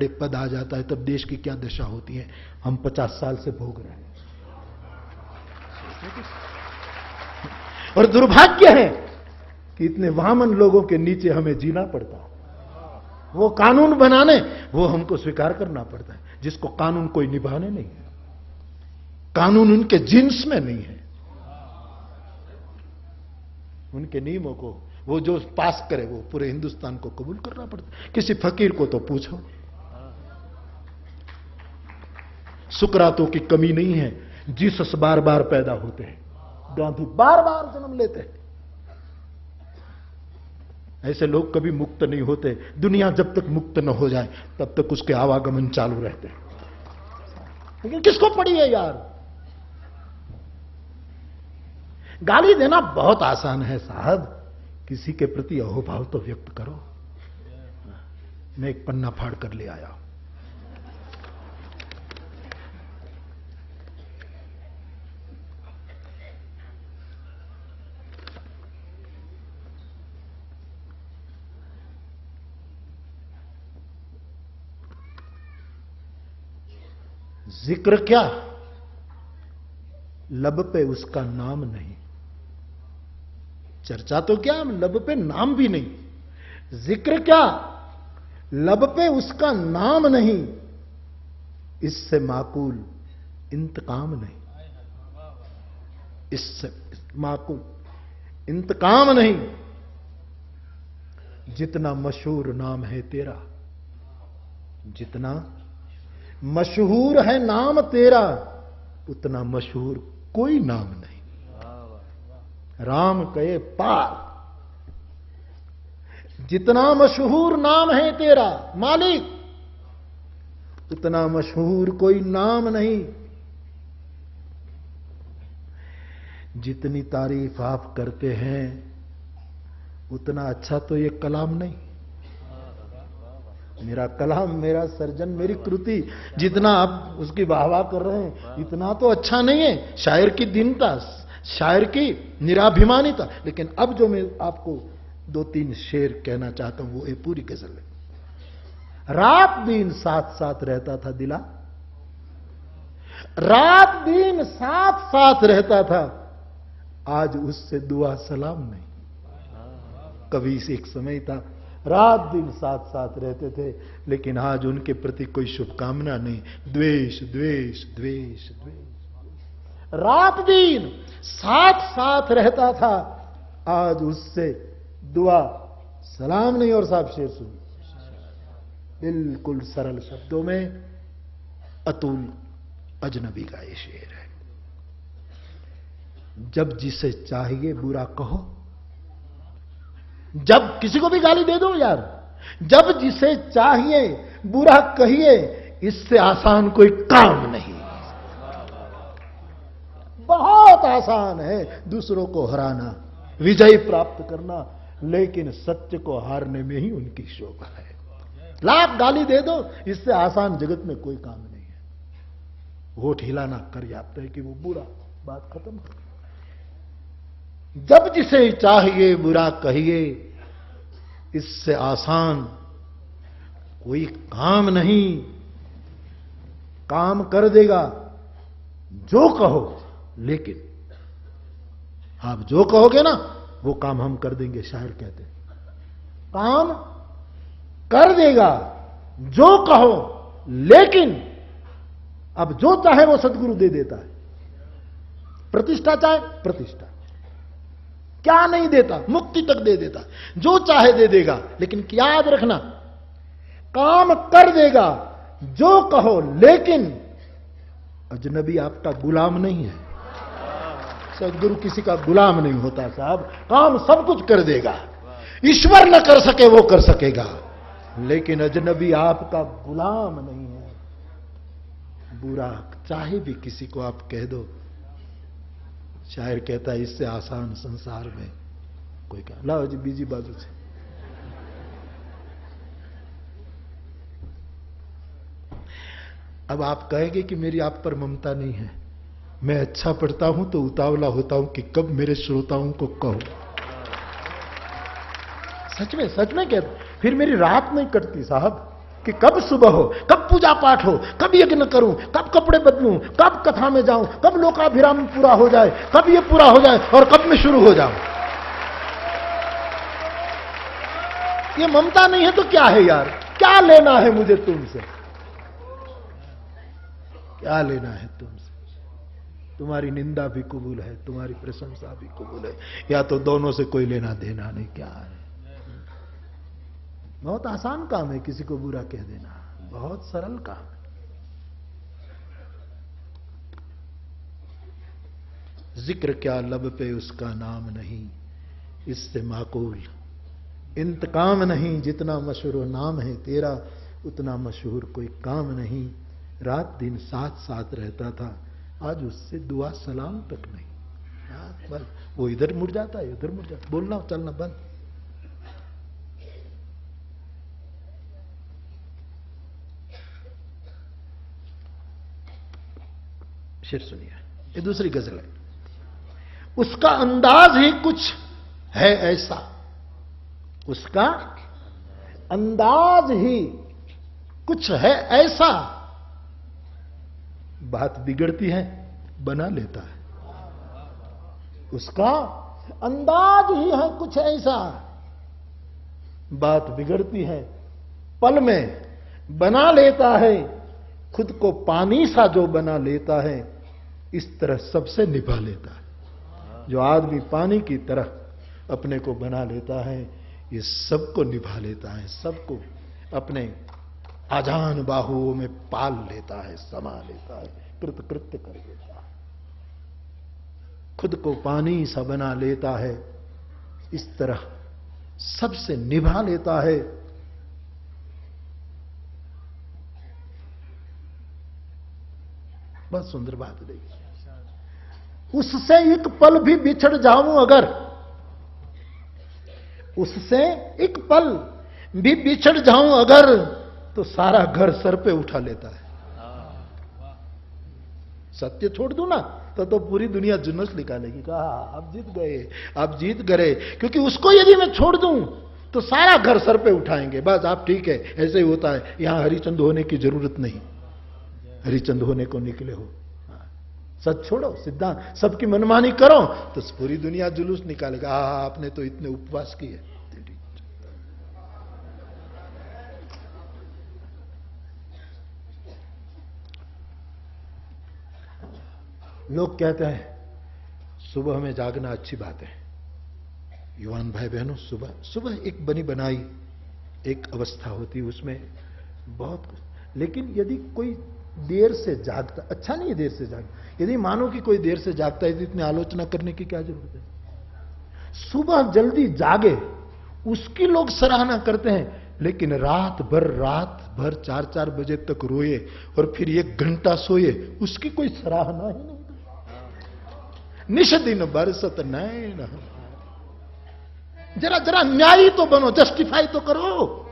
बड़े पद आ जाता है तब देश की क्या दशा होती है। हम 50 साल से भोग रहे हैं और दुर्भाग्य है कि इतने वामन लोगों के नीचे हमें जीना पड़ता है। वो कानून बनाने वो हमको स्वीकार करना पड़ता है, जिसको कानून कोई निभाने नहीं है, कानून उनके जिन्स में नहीं है। उनके नियमों को वो जो पास करे वो पूरे हिंदुस्तान को कबूल करना पड़ता है। किसी फकीर को तो पूछो, सुकरातों की कमी नहीं है, जीसस बार बार पैदा होते हैं, गांधी बार बार जन्म लेते हैं। ऐसे लोग कभी मुक्त नहीं होते। दुनिया जब तक मुक्त न हो जाए तब तक उसके आवागमन चालू रहते हैं। लेकिन किसको पड़ी है यार? गाली देना बहुत आसान है साहब, किसी के प्रति अहोभाव तो व्यक्त करो। मैं एक पन्ना फाड़ कर ले आया। जिक्र क्या, लब पे उसका नाम नहीं। चर्चा तो क्या, लब पे नाम भी नहीं। जिक्र क्या, लब पे उसका नाम नहीं। इससे माकूल इंतकाम नहीं, इससे माकूल इंतकाम नहीं। जितना मशहूर नाम है तेरा, जितना मशहूर है नाम तेरा, उतना मशहूर कोई नाम नहीं। राम कहे पार। जितना मशहूर नाम है तेरा मालिक, उतना मशहूर कोई नाम नहीं। जितनी तारीफ आप करते हैं उतना अच्छा तो ये कलाम नहीं। मेरा कलाम, मेरा सर्जन, मेरी कृति, जितना आप उसकी वाहवाह कर रहे हैं इतना तो अच्छा नहीं है। शायर की दीनता, शायर की निराभिमानिता। लेकिन अब जो मैं आपको 2-3 शेर कहना चाहता हूं वो ये पूरी गजल है। रात दिन साथ साथ रहता था दिला, रात दिन साथ साथ रहता था, आज उससे दुआ सलाम नहीं। कभी से एक समय था रात दिन साथ साथ रहते थे, लेकिन आज उनके प्रति कोई शुभकामना नहीं। द्वेष द्वेष द्वेष द्वेष। रात दिन साथ साथ रहता था, आज उससे दुआ सलाम नहीं। और साहब शेर सुनिए, बिल्कुल सरल शब्दों में अतुल अजनबी का ये शेर है। जब जिसे चाहिए बुरा कहो, जब किसी को भी गाली दे दो यार, जब जिसे चाहिए बुरा कहिए, इससे आसान कोई काम नहीं। बहुत आसान है दूसरों को हराना, विजय प्राप्त करना, लेकिन सत्य को हारने में ही उनकी शोभा है। लाख गाली दे दो, इससे आसान जगत में कोई काम नहीं है। होठ हिलाना पर्याप्त है कि वो बुरा, बात खत्म हो। जब जिसे चाहिए बुरा कहिए, इससे आसान कोई काम नहीं। काम कर देगा जो कहो, लेकिन आप जो कहोगे ना वो काम हम कर देंगे। शायर कहते हैं काम कर देगा जो कहो, लेकिन अब जो चाहे वो सदगुरु दे देता है। प्रतिष्ठा चाहे प्रतिष्ठा, क्या नहीं देता, मुक्ति तक दे देता, जो चाहे दे देगा। लेकिन याद रखना, काम कर देगा जो कहो, लेकिन अजनबी आपका गुलाम नहीं है। सदगुरु किसी का गुलाम नहीं होता साहब, काम सब कुछ कर देगा। ईश्वर न कर सके वो कर सकेगा, लेकिन अजनबी आपका गुलाम नहीं है। बुरा चाहे भी किसी को आप कह दो, शायर कहता है इससे आसान संसार में कोई क्या। लाओ जी बीजी बाजू से। अब आप कहेंगे कि मेरी आप पर ममता नहीं है। मैं अच्छा पढ़ता हूं तो उतावला होता हूं कि कब मेरे श्रोताओं को कहूं। सच में कहता, फिर मेरी रात नहीं कटती साहब। कि कब सुबह हो, कब पूजा पाठ हो, कब यज्ञ करूं, कब कपड़े बदलूं, कब कथा में जाऊं, कब लोकाभिराम पूरा हो जाए, कब ये पूरा हो जाए और कब मैं शुरू हो जाऊं। ये ममता नहीं है तो क्या है यार? क्या लेना है मुझे तुमसे? क्या लेना है तुमसे? तुम्हारी निंदा भी कबूल है, तुम्हारी प्रशंसा भी कबूल है, या तो दोनों से कोई लेना देना नहीं। क्या है? बहुत आसान काम है किसी को बुरा कह देना, बहुत सरल काम है। जिक्र क्या लब पे उसका नाम नहीं, इससे माकूल इंतकाम नहीं। जितना मशहूर नाम है तेरा, उतना मशहूर कोई काम नहीं। रात दिन साथ साथ रहता था, आज उससे दुआ सलाम तक नहीं। बस वो इधर मुड़ जाता है, उधर मुड़ जाता, बोलना चलना बंद। शेर सुनिए, ये दूसरी गजल है। उसका अंदाज ही कुछ है ऐसा, उसका अंदाज ही कुछ है ऐसा, बात बिगड़ती है बना लेता है। उसका अंदाज ही है कुछ ऐसा, बात बिगड़ती है पल में बना लेता है। खुद को पानी सा जो बना लेता है, इस तरह सबसे निभा लेता है। जो आदमी पानी की तरह अपने को बना लेता है, ये सबको निभा लेता है, सबको अपने आजान बाहुओं में पाल लेता है, समा लेता है, कृतकृत्य कर देता है। खुद को पानी सा बना लेता है, इस तरह सबसे निभा लेता है। बहुत सुंदर बात देखिए। उससे एक पल भी बिछड़ जाऊं अगर, उससे एक पल भी बिछड़ जाऊं अगर, तो सारा घर सर पे उठा लेता है। सत्य छोड़ दूं ना तो पूरी दुनिया जुलूस निकालेगी, कहा आप जीत गए, आप जीत गए। क्योंकि उसको यदि मैं छोड़ दूं तो सारा घर सर पे उठाएंगे। बस आप ठीक है, ऐसे ही होता है, यहां हरिचंद होने की जरूरत नहीं, हरिचंद होने को निकले हो। सच छोड़ो, सिद्धांत, सबकी मनमानी करो तो पूरी दुनिया जुलूस निकालेगा, आपने तो इतने उपवास किए। लोग कहते हैं सुबह में जागना अच्छी बात है। युवान भाई बहनों, सुबह सुबह एक बनी बनाई एक अवस्था होती, उसमें बहुत कुछ। लेकिन यदि कोई देर से जागता, अच्छा नहीं है देर से जागता। यदि मानो कि कोई देर से जागता है तो इतनी आलोचना करने की क्या जरूरत है? सुबह जल्दी जागे उसकी लोग सराहना करते हैं, लेकिन रात भर 4-4 बजे तक रोए और फिर 1 घंटा सोए, उसकी कोई सराहना ही नहीं। निश दिन बरसत नैन, जरा जरा न्यायी तो बनो, जस्टिफाई तो करो।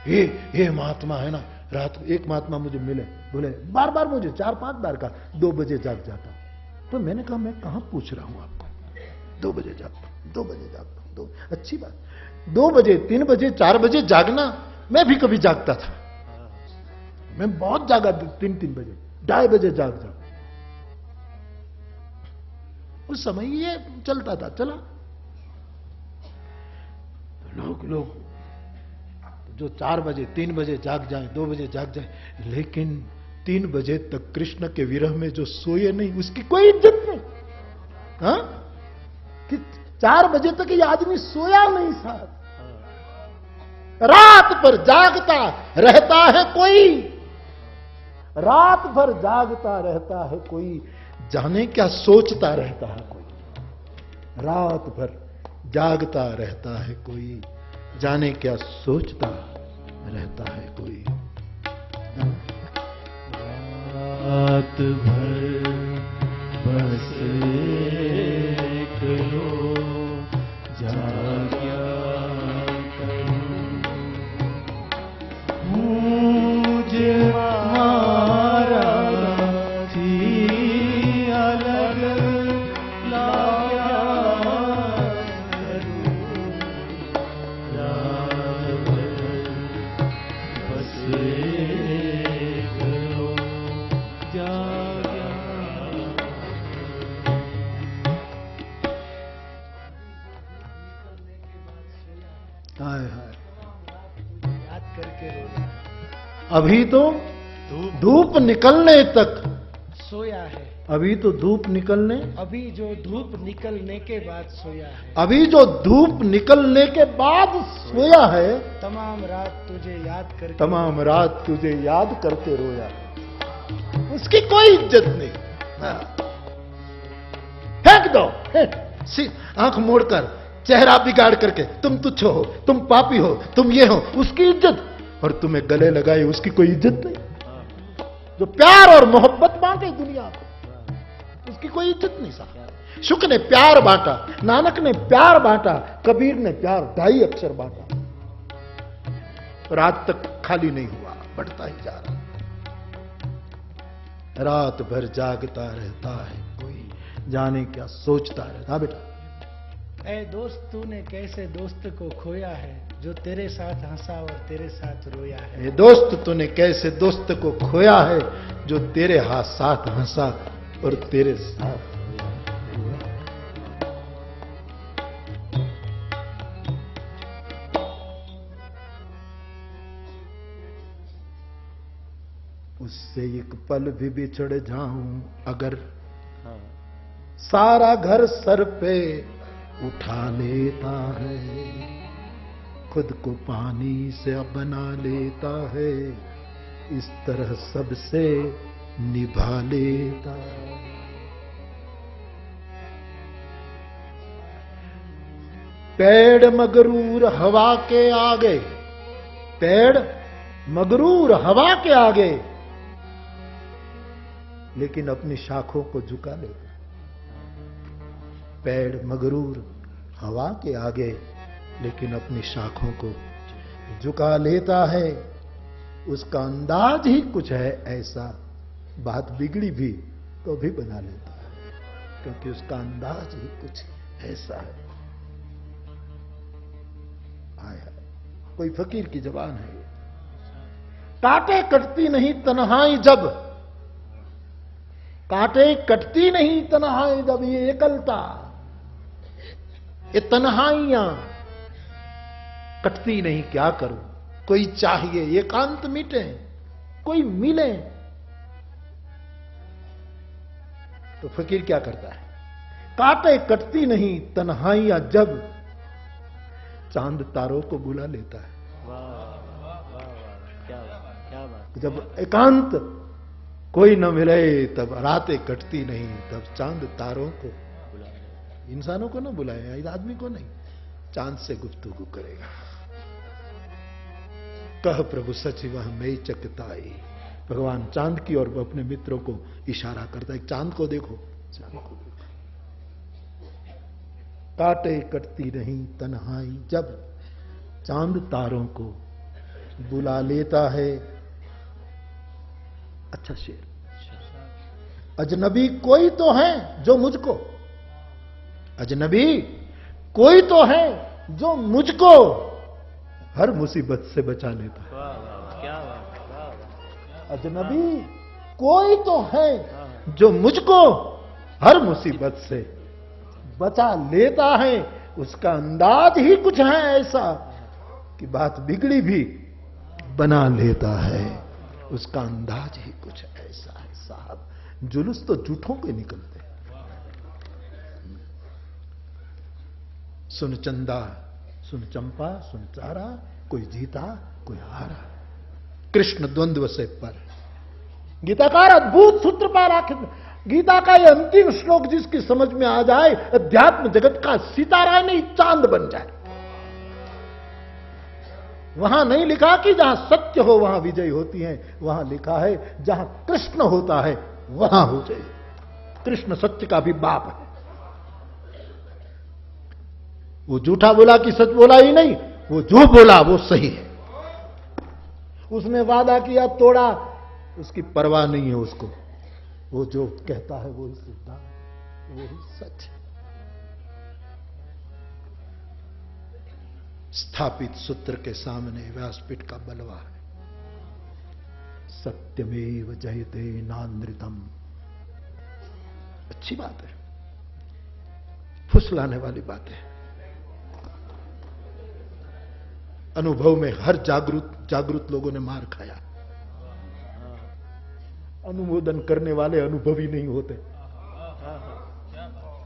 ये महात्मा है ना, रात एक महात्मा मुझे मिले, बोले बार बार मुझे 4-5 बार का 2 बजे जाग जाता। तो मैंने कहा मैं कहां पूछ रहा हूं आपको, 2 बजे जागता हूं, 2 बजे जागता हूं, 2 अच्छी बात। 2 बजे, 3 बजे, 4 बजे जागना, मैं भी कभी जागता था। मैं बहुत जागा, 3-3 बजे, 2:30 बजे जाग जाऊं। उस समय ये चलता था, चला। तो लोग जो 4 बजे, 3 बजे जाग जाए, 2 बजे जाग जाए, लेकिन 3 बजे तक कृष्ण के विरह में जो सोए नहीं, उसकी कोई इज्जत नहीं। हाँ, कि 4 बजे तक ये आदमी सोया नहीं साहब। रात भर जागता रहता है कोई, रात भर जागता रहता है कोई, जाने क्या सोचता रहता है कोई। रात भर जागता रहता है कोई, जाने क्या सोचता रहता है कोई। रात भर बस एक लो जाग्या करूं, मुझे मारा थी अलग लाग्या करूं। हाय हाय, याद करके रोया, अभी तो धूप निकलने तक, सोया है। अभी तो धूप निकलने, अभी जो धूप निकलने के बाद सोया है। अभी जो धूप निकलने के बाद सोया है, तमाम रात तुझे याद करके, तमाम रात तुझे याद करके रोया। उसकी कोई इज्जत नहीं। हाँ। फेंक दो, आंख मोड़कर, चेहरा बिगाड़ करके, तुम तुच्छ हो, तुम पापी हो, तुम ये हो, उसकी इज्जत। और तुम्हें गले लगाए उसकी कोई इज्जत नहीं। जो प्यार और मोहब्बत बांटे दुनिया को, उसकी कोई इज्जत नहीं साहब। शुक ने प्यार बांटा, नानक ने प्यार बांटा, कबीर ने प्यार 2.5 अक्षर बांटा, और आज तक खाली नहीं हुआ, बढ़ता ही जा रहा। रात भर जागता रहता है कोई, जाने क्या सोचता रहता। हाँ बेटा। ऐ दोस्त तूने कैसे दोस्त को खोया है, जो तेरे साथ हंसा और तेरे साथ रोया है। ये दोस्त तूने कैसे दोस्त को खोया है, जो तेरे हाथ साथ हंसा और तेरे साथ रोया। उससे एक पल भी बिछड़ जाऊं अगर, सारा घर सर पे उठा लेता है, खुद को पानी से बना लेता है, इस तरह सबसे निभा लेता है। पेड़ मगरूर हवा के आगे, पेड़ मगरूर हवा के आगे, लेकिन अपनी शाखों को झुका लेता। पेड़ मगरूर हवा के आगे, लेकिन अपनी शाखों को झुका लेता है। उसका अंदाज ही कुछ है ऐसा, बात बिगड़ी भी तो भी बना लेता है, क्योंकि उसका अंदाज ही कुछ ऐसा है। हाय हाय, कोई फकीर की जबान है ये। कांटे कटती नहीं तन्हाई जब, कांटे कटती नहीं तन्हाई जब, ये एकलता, ये तन्हाइयां कटती नहीं, क्या करूं। कोई चाहिए, एकांत मिटे, कोई मिले। तो फकीर क्या करता है, कांटे कटती नहीं तन्हाइयां जब, चांद तारों को बुला लेता है। जब एकांत कोई न मिले, तब रातें कटती नहीं, तब चांद तारों को बुलाए। इंसानों को ना बुलाए, आदमी को नहीं, चांद से गुफ्तगू करेगा। कह प्रभु सच वह मैं चकताई, भगवान चांद की और अपने मित्रों को इशारा करता है, चांद को देखो, चांद को देखो। कांटे कटती नहीं तन्हाई जब, चांद तारों को बुला लेता है। अच्छा शेर, अजनबी कोई तो है जो मुझको, अजनबी कोई तो है जो मुझको हर मुसीबत से बचा लेता है। क्या बात, अजनबी कोई तो है जो मुझको हर मुसीबत से बचा लेता है। उसका अंदाज ही कुछ है ऐसा कि बात बिगड़ी भी बना लेता है। उसका अंदाज ही कुछ ऐसा है साहब। जुलूस तो झूठों के निकलते। सुन चंदा, सुन चंपा, सुन चारा, कोई जीता कोई हारा, कृष्ण द्वंद्व से पर। गीताकार अद्भुत सूत्र पर आखिर गीता का यह अंतिम श्लोक जिसकी समझ में आ जाए, अध्यात्म जगत का सितारा नहीं चांद बन जाए। वहां नहीं लिखा कि जहां सत्य हो वहां विजय होती है, वहां लिखा है जहां कृष्ण होता है वहां हो जाए। कृष्ण सत्य का भी बाप है। वो झूठा बोला कि सच बोला ही नहीं, वो जो बोला वो सही है। उसने वादा किया तोड़ा, उसकी परवाह नहीं है उसको। वो जो कहता है वो ही सिद्धांत, वो ही सच है। स्थापित सूत्र के सामने व्यासपीठ का बलवा है। सत्यमेव जयते नानृतम। अच्छी बात है, फुसलाने वाली बात है। अनुभव में हर जागृत लोगों ने मार खाया। अनुमोदन करने वाले अनुभवी नहीं होते।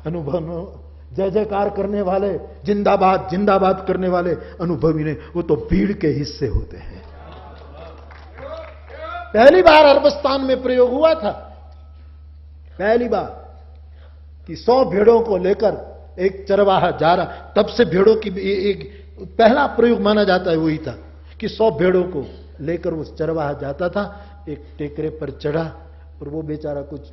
अनुभव जय जयकार करने वाले, जिंदाबाद जिंदाबाद करने वाले अनुभवी नहीं, वो तो भीड़ के हिस्से होते हैं। पहली बार अरबस्तान में प्रयोग हुआ था, पहली बार कि 100 भेड़ों को लेकर एक चरवाहा जा रहा, तब से भेड़ों की एक पहला प्रयोग माना जाता है वही था कि 100 भेड़ों को लेकर वो चरवाहा जाता था। एक टेकरे पर चढ़ा और वो बेचारा कुछ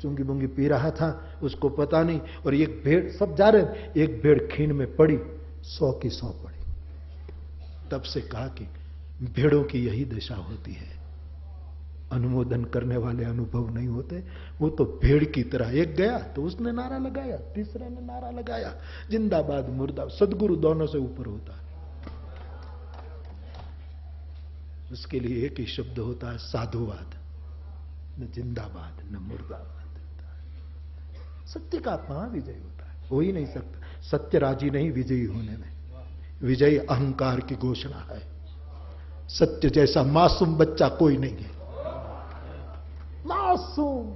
चुंगी बुंगी पी रहा था, उसको पता नहीं, और एक भेड़, सब जा रहे, एक भेड़ खीन में पड़ी, 100 की 100 पड़ी। तब से कहा कि भेड़ों की यही दशा होती है, अनुमोदन करने वाले अनुभव नहीं होते। वो तो भेड़ की तरह, एक गया तो उसने नारा लगाया, तीसरे ने नारा लगाया, जिंदाबाद मुर्दा। सदगुरु दोनों से ऊपर होता है, उसके लिए एक ही शब्द होता है, साधुवाद। न जिंदाबाद न मुर्दाबाद। सत्य का महाविजय होता है, हो ही नहीं सकता। सत्य राजी नहीं विजयी होने में, विजयी अहंकार की घोषणा है। सत्य जैसा मासूम बच्चा कोई नहीं है, मासूम